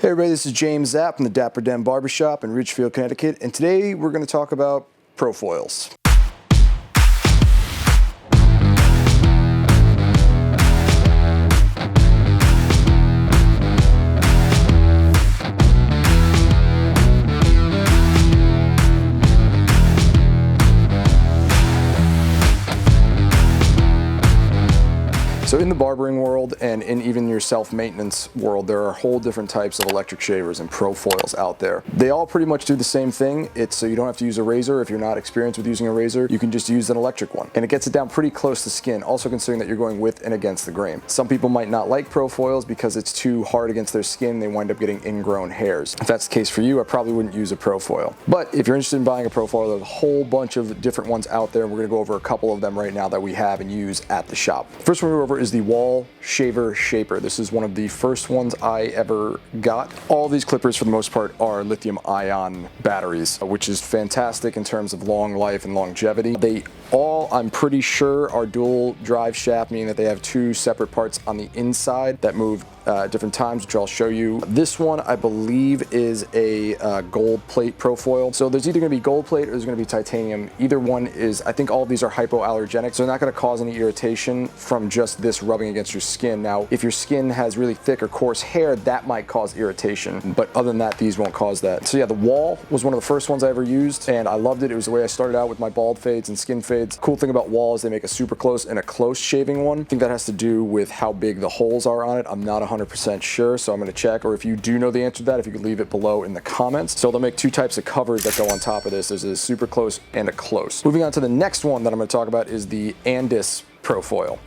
Hey everybody, this is James Zapp from the Dapper Barbershop in Ridgefield, Connecticut, and today we're going to talk about ProFoils. So in the barbering world and in even your self-maintenance world, there are whole different types of electric shavers and ProFoils out there. They all pretty much do the same thing. It's so you don't have to use a razor. If you're not experienced with using a razor, you can just use an electric one. And it gets it down pretty close to skin, also considering that you're going with and against the grain. Some people might not like ProFoils because it's too hard against their skin. They wind up getting ingrown hairs. If that's the case for you, I probably wouldn't use a ProFoil. But if you're interested in buying a ProFoil, there's a whole bunch of different ones out there. We're gonna go over a couple of them right now that we have and use at the shop. First one we're over is the WAHL Shaver Shaper. This is one of the first ones I ever got. All these clippers for the most part are lithium ion batteries, which is fantastic in terms of long life and longevity. They all, I'm pretty sure, are dual drive shaft, meaning that they have two separate parts on the inside that move at different times, which I'll show you. This one, I believe, is a gold plate ProFoil. So there's either gonna be gold plate or there's gonna be titanium. Either one is, I think all of these are hypoallergenic, so they're not gonna cause any irritation from just this rubbing against your skin. Now, if your skin has really thick or coarse hair, that might cause irritation, but other than that, these won't cause that. So yeah, the WAHL was one of the first ones I ever used, and I loved it. It was the way I started out with my bald fades and skin fades. Cool thing about WAHL is they make a super close and a close shaving one. I think that has to do with how big the holes are on it. I'm not 100% sure, so I'm gonna check, or if you do know the answer to that, if you could leave it below in the comments. So they'll make two types of covers that go on top of this. There's a super close and a close. Moving on to the next one that I'm gonna talk about is the ANDISE ProFoil,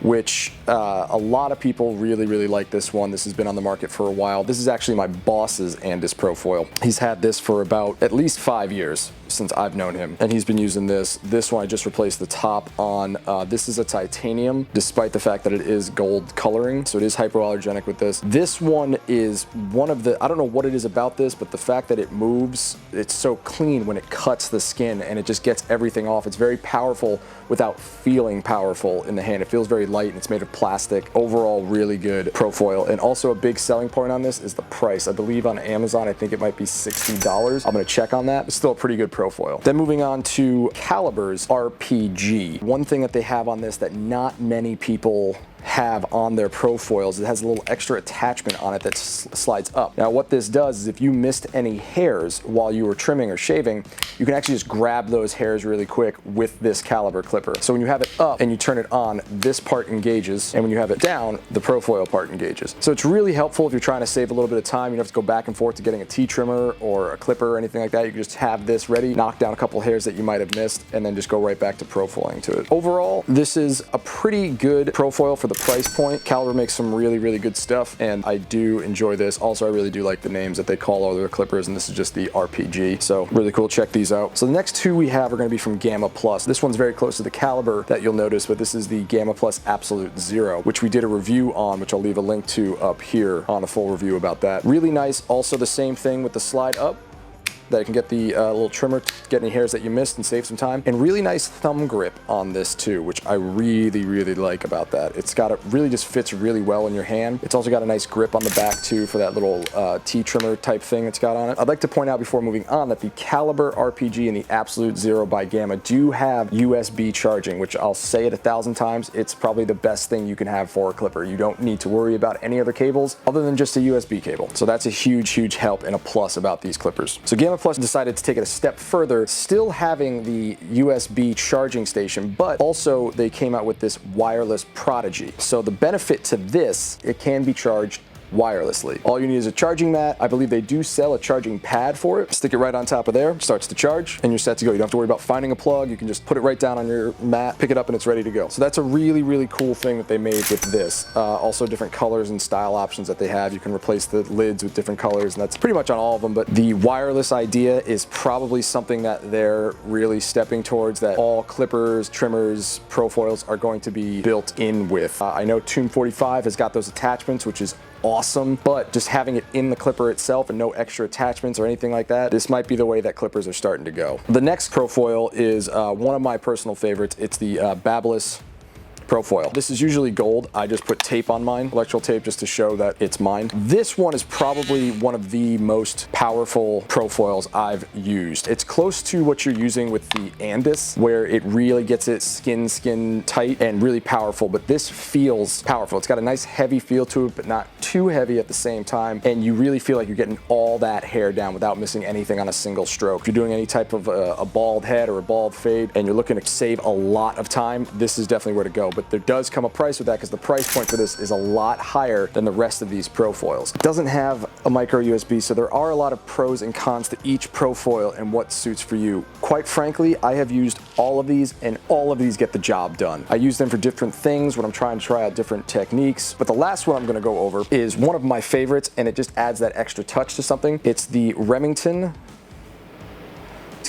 which a lot of people really like this one. This has been on the market for a while. This is actually my boss's ANDISE ProFoil. He's had this for about at least 5 years since I've known him, and he's been using this. This one I just replaced the top on. This is a titanium, despite the fact that it is gold coloring, so it is hypoallergenic with this. This one is one of the, I don't know what it is about this, but the fact that it moves, it's so clean when it cuts the skin and it just gets everything off. It's very powerful without feeling powerful in the hand. It feels very light and it's made of plastic. Overall, really good ProFoil. And also a big selling point on this is the price. I believe on Amazon, I think it might be $60. I'm gonna check on that. It's still a pretty good ProFoil. Then moving on to Caliber's RPG. One thing that they have on this that not many people have on their ProFoils, it has a little extra attachment on it that slides up. Now what this does is if you missed any hairs while you were trimming or shaving, you can actually just grab those hairs really quick with this Caliber clipper. So when you have it up and you turn it on, this part engages, and when you have it down, the ProFoil part engages. So it's really helpful if you're trying to save a little bit of time. You don't have to go back and forth to getting a T-trimmer or a clipper or anything like that. You can just have this ready, knock down a couple hairs that you might have missed, and then just go right back to ProFoiling to it. Overall, this is a pretty good ProFoil for the price point. Caliber makes some really good stuff, and I do enjoy this. Also, I really do like the names that they call all their clippers, and this is just the RPG. So really cool. Check these out. So the next two we have are going to be from Gamma Plus. This one's very close to the Caliber that you'll notice, but this is the Gamma Plus Absolute Zero, which we did a review on, which I'll leave a link to up here on a full review about that. Really nice. Also the same thing with the slide up, that you can get the little trimmer to get any hairs that you missed and save some time. And really nice thumb grip on this too, which I really like about that. It's got, it really just fits really well in your hand. It's also got a nice grip on the back too for that little T-trimmer type thing it's got on it. I'd like to point out before moving on that the Caliber RPG and the Absolute Zero by Gamma do have USB charging, which I'll say it 1,000 times, it's probably the best thing you can have for a clipper. You don't need to worry about any other cables other than just a USB cable. So that's a huge help and a plus about these clippers. So Gamma Plus decided to take it a step further, still having the USB charging station, but also they came out with this wireless Prodigy. So the benefit to this, it can be charged wirelessly. All you need is a charging mat. I believe they do sell a charging pad for it. Stick it right on top of there, starts to charge, and you're set to go. You don't have to worry about finding a plug. You can just put it right down on your mat, pick it up, and it's ready to go. So that's a really cool thing that they made with this. Also different colors and style options that they have. You can replace the lids with different colors, and that's pretty much on all of them, but the wireless idea is probably something that they're really stepping towards, that all clippers, trimmers, ProFoils are going to be built in with. I know Tune 45 has got those attachments, which is awesome, but just having it in the clipper itself and no extra attachments or anything like that, this might be the way that clippers are starting to go. The next ProFoil is one of my personal favorites. It's the BABYLISS Profoil. This is usually gold. I just put tape on mine, electrical tape, just to show that it's mine. This one is probably one of the most powerful Profoils I've used. It's close to what you're using with the ANDISE, where it really gets it skin tight and really powerful, but this feels powerful. It's got a nice heavy feel to it, but not too heavy at the same time, and you really feel like you're getting all that hair down without missing anything on a single stroke. If you're doing any type of a bald head or a bald fade and you're looking to save a lot of time, this is definitely where to go. But there does come a price with that, because the price point for this is a lot higher than the rest of these Profoils. It doesn't have a micro USB, so there are a lot of pros and cons to each Profoil and what suits for you. Quite frankly, I have used all of these, and all of these get the job done. I use them for different things when I'm trying to try out different techniques, but the last one I'm gonna go over is one of my favorites, and it just adds that extra touch to something. It's the Remington.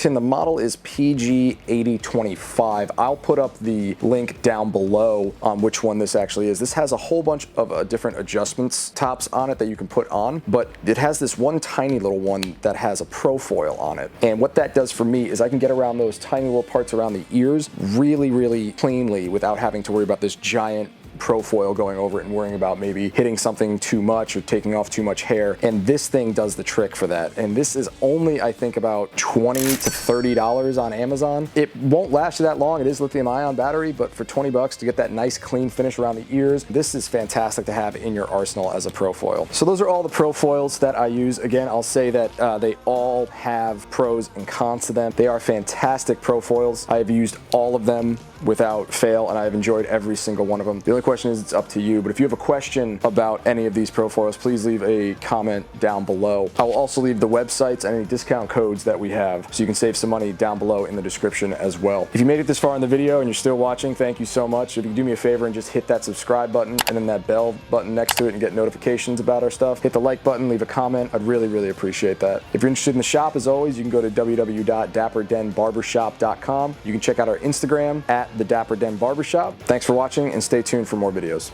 The model is PG8025. I'll put up the link down below on which one this actually is. This has a whole bunch of different adjustments tops on it that you can put on, but it has this one tiny little one that has a Profoil on it. And what that does for me is I can get around those tiny little parts around the ears really, really cleanly without having to worry about this giant Profoil going over it and worrying about maybe hitting something too much or taking off too much hair. And this thing does the trick for that. And this is only, I think, about $20 to $30 on Amazon. It won't last you that long. It is lithium-ion battery, but for 20 bucks to get that nice clean finish around the ears, this is fantastic to have in your arsenal as a Profoil. So those are all the Profoils that I use. Again, I'll say that they all have pros and cons to them. They are fantastic Profoils. I have used all of them without fail, and I have enjoyed every single one of them. The only question is, it's up to you, but if you have a question about any of these Profoils, please leave a comment down below. I will also leave the websites and any discount codes that we have, so you can save some money down below in the description as well. If you made it this far in the video and you're still watching, thank you so much. If you can do me a favor and just hit that subscribe button and then that bell button next to it and get notifications about our stuff, hit the like button, leave a comment. I'd really, really appreciate that. If you're interested in the shop, as always, you can go to www.dapperdenbarbershop.com. You can check out our Instagram at the Dapper Den Barbershop. Thanks for watching, and stay tuned for more videos.